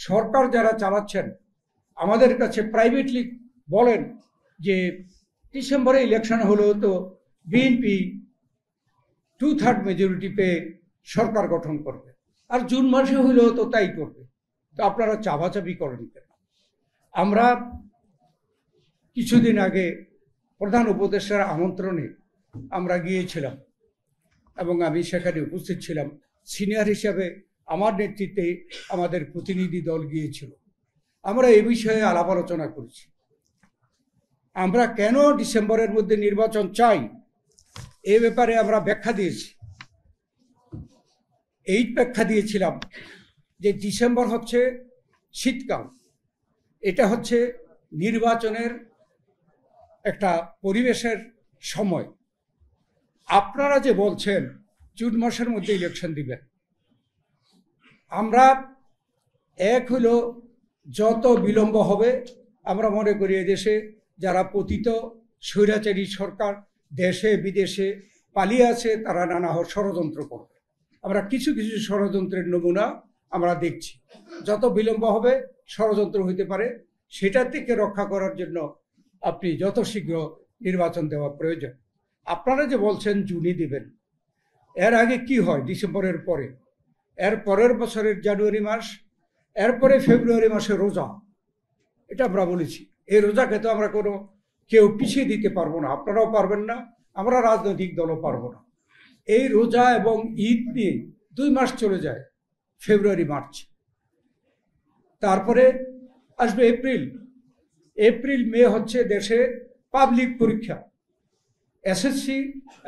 সরকার যারা চালাচ্ছেন আমাদের কাছে প্রাইভেটলি বলেন যে ডিসেম্বরে ইলেকশন হলেও তো বিএনপি 2/3 মেজরিটি পেয়ে সরকার গঠন করবে, আর জুন মাসে হলেও তো তাই করবে। তো আপনারা চাপাচাপি করেন কেন? আমরা কিছুদিন আগে প্রধান উপদেষ্টার আমন্ত্রণে আমরা গিয়েছিলাম এবং আমি সেখানে উপস্থিত ছিলাম। সিনিয়র হিসাবে আমার নেতৃত্বে আমাদের প্রতিনিধি দল গিয়েছিল। আমরা এ বিষয়ে আলাপ আলোচনা করেছি। আমরা কেন ডিসেম্বরের মধ্যে নির্বাচন চাই এ ব্যাপারে আমরা ব্যাখ্যা দিয়েছি। এই ব্যাখ্যা দিয়েছিলাম যে ডিসেম্বর হচ্ছে শীতকাল, এটা হচ্ছে নির্বাচনের একটা পরিবেশের সময়। আপনারা যে বলছেন জুন মাসের মধ্যে ইলেকশন দিবেন, আমরা এক হলো যত বিলম্ব হবে, আমরা মনে করি এদেশে যারা পতিত স্বৈরাচারী সরকার দেশে বিদেশে পালিয়ে আছে তারা নানা ষড়যন্ত্র করবে। আমরা কিছু কিছু ষড়যন্ত্রের নমুনা আমরা দেখছি। যত বিলম্ব হবে ষড়যন্ত্র হইতে পারে, সেটা থেকে রক্ষা করার জন্য আপনি যত শীঘ্র নির্বাচন দেওয়া প্রয়োজন। আপনারা যে বলছেন জুনে দিবেন, এর আগে কি হয়? ডিসেম্বরের পরে, এর পরের বছরের জানুয়ারি মাস, এরপরে ফেব্রুয়ারি মাসে রোজা। এটা আমরা বলেছি। এই রোজাকে তো আমরা কোনো কেউ পিছিয়ে দিতে পারবো না, আপনারাও পারবেন না, আমরা রাজনৈতিক দলও পারবো না। এই রোজা এবং ঈদ নিয়ে 2 মাস চলে যায়, ফেব্রুয়ারি মার্চ, তারপরে আসবে এপ্রিল মে হচ্ছে দেশে পাবলিক পরীক্ষা, এসএসসি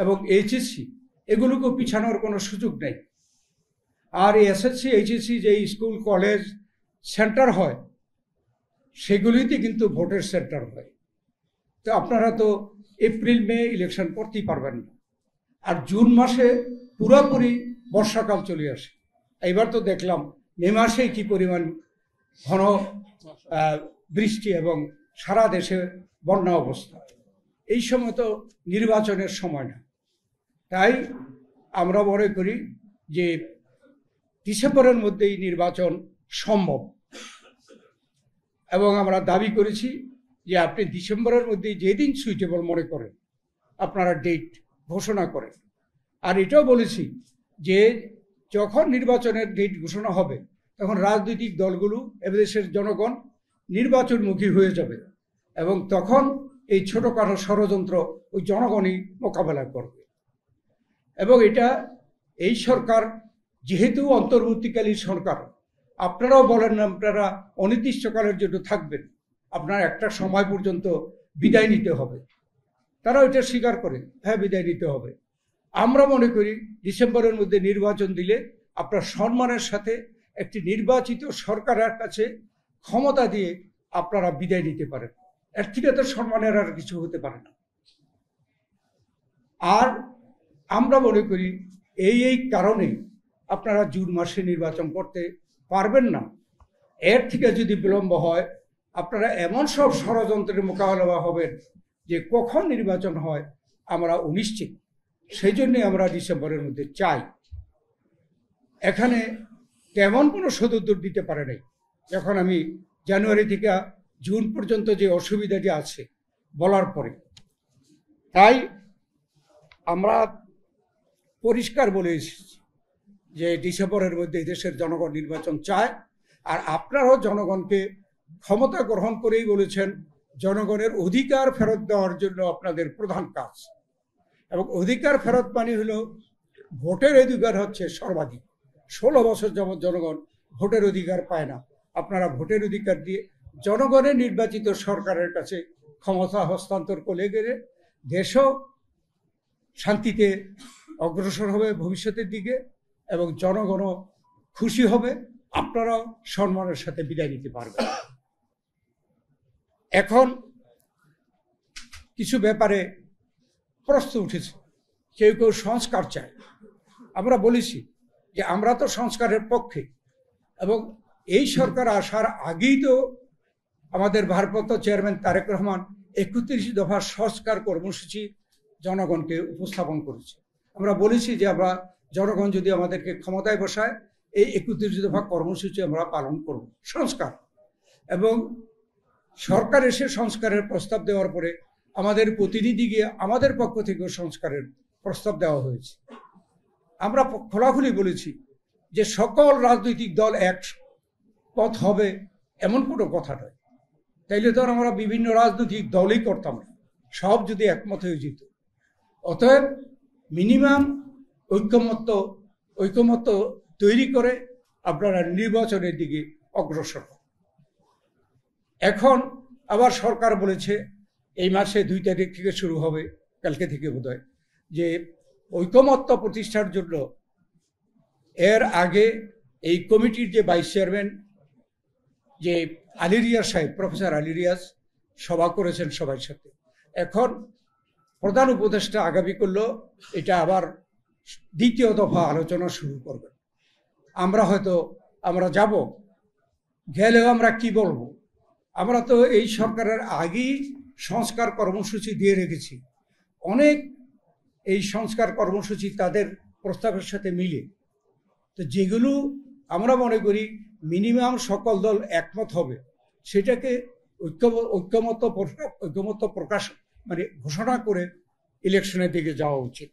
এবং এইচএসসি, এগুলোকেও পিছানোর কোনো সুযোগ নেই। আর এই এসএসসি এইচএসসি যে স্কুল কলেজ সেন্টার হয় সেগুলিতে কিন্তু ভোটের সেন্টার হয়। তো আপনারা তো এপ্রিল মে ইলেকশন করতেই পারবেন না। আর জুন মাসে পুরোপুরি বর্ষাকাল চলে আসে। এইবার তো দেখলাম মে মাসেই কি পরিমাণ ঘন বৃষ্টি এবং সারা দেশে বন্যা অবস্থা। এই সময় তো নির্বাচনের সময় না। তাই আমরা মনে করি যে ডিসেম্বরের মধ্যেই নির্বাচন সম্ভব, এবং আমরা দাবি করেছি যে আপনি ডিসেম্বরের মধ্যে যেদিন সুইটেবল মনে করেন আপনারা ডেট ঘোষণা করেন। আর এটাও বলেছি যে যখন নির্বাচনের ডেট ঘোষণা হবে তখন রাজনৈতিক দলগুলো এদেশের জনগণ নির্বাচনমুখী হয়ে যাবে, এবং তখন এই ছোটোখাটো ষড়যন্ত্র ওই জনগণই মোকাবেলা করবে। এবং এটা এই সরকার যেহেতু অন্তর্বর্তীকালীন সরকার, আপনারাও বলেন না আপনারা অনির্দিষ্টকালের জন্য থাকবেন, আপনার একটা সময় পর্যন্ত বিদায় নিতে হবে। তারা ওইটা স্বীকার করে, হ্যাঁ বিদায় নিতে হবে। আমরা মনে করি ডিসেম্বরের মধ্যে নির্বাচন দিলে আপনার সম্মানের সাথে একটি নির্বাচিত সরকারের কাছে ক্ষমতা দিয়ে আপনারা বিদায় নিতে পারেন। এর থেকে তো সম্মানের আর কিছু হতে পারে না। আর আমরা মনে করি এই কারণেই আপনারা জুন মাসে নির্বাচন করতে পারবেন না। এর থেকে যদি বিলম্ব হয় আপনারা এমন সব ষড়যন্ত্রের মোকাবেলা হবেন যে কখন নির্বাচন হয় আমরা অনিশ্চিত। সেই জন্যই আমরা ডিসেম্বরের মধ্যে চাই। এখানে তেমন কোনো সদুত্তর দিতে পারে নাই। যখন আমি জানুয়ারি থেকে জুন পর্যন্ত যে অসুবিধাটি আছে বলার পরে, তাই আমরা পরিষ্কার বলে এসেছি যে ডিসেম্বরের মধ্যে দেশের জনগণ নির্বাচন চায়। আর আপনারাও জনগণকে ক্ষমতা গ্রহণ করেই বলেছেন জনগণের অধিকার ফেরত দেওয়ার জন্য আপনাদের প্রধান কাজ। এবং অধিকার ফেরত মানে হলো ভোটের অধিকার হচ্ছে সর্বাধিক। 16 বছর যাবৎ জনগণ ভোটের অধিকার পায় না। আপনারা ভোটের অধিকার দিয়ে জনগণের নির্বাচিত সরকারের কাছে ক্ষমতা হস্তান্তর করে গেলে দেশও শান্তিতে অগ্রসর হবে ভবিষ্যতের দিকে, এবং জনগণও খুশি হবে, আপনারাও সম্মানের সাথে বিদায় নিতে পারবেন। এখন কিছু ব্যাপারে প্রশ্ন উঠেছে, কেউ কেউ সংস্কার চায়। আমরা বলেছি যে আমরা তো সংস্কারের পক্ষে, এবং এই সরকার আসার আগেই তো আমাদের ভারপ্রাপ্ত চেয়ারম্যান তারেক রহমান 31 দফা সংস্কার কর্মসূচি জনগণকে উপস্থাপন করেছে। আমরা বলেছি যে আমরা জনগণ যদি আমাদেরকে ক্ষমতায় বসায় এই 31 দফা কর্মসূচি আমরা পালন করব। সংস্কার এবং সরকার এসে সংস্কারের প্রস্তাব দেওয়ার পরে আমাদের প্রতিনিধি গিয়ে আমাদের পক্ষ থেকেও সংস্কারের প্রস্তাব দেওয়া হয়েছে। আমরা খোলাখুলি বলেছি যে সকল রাজনৈতিক দল এক পথ হবে এমন কোনো কথা নয়। তাইলে তো আমরা বিভিন্ন রাজনৈতিক দলই করতাম না, সব যদি একমত হয়ে যেত। অতএব মিনিমাম ঐকমত্য তৈরি করে আপনারা নির্বাচনের দিকে অগ্রসর হন। এখন আবার সরকার বলেছে এই মাসে 2 তারিখ থেকে শুরু হবে, কালকে থেকে বোধহয়, যে ঐকমত্য প্রতিষ্ঠার জন্য এর আগে এই কমিটির যে ভাইস চেয়ারম্যান যে আলী রিয়াজ সাহেব, প্রফেসর আলী রিয়াজ সভা করেছেন সবার সাথে। এখন প্রধান উপদেষ্টা আগামী করলো এটা আবার 2য় দফা আলোচনা শুরু করবেন। আমরা যাব, গেলেও আমরা কি বলবো? আমরা তো এই সরকারের আগেই সংস্কার কর্মসূচি দিয়ে রেখেছি। অনেক এই সংস্কার কর্মসূচি তাদের প্রস্তাবের সাথে মিলে, তো যেগুলো আমরা মনে করি মিনিমাম সকল দল একমত হবে, সেটাকে ঐক্যমত্য প্রকাশ মানে ঘোষণা করে ইলেকশনের দিকে যাওয়া উচিত।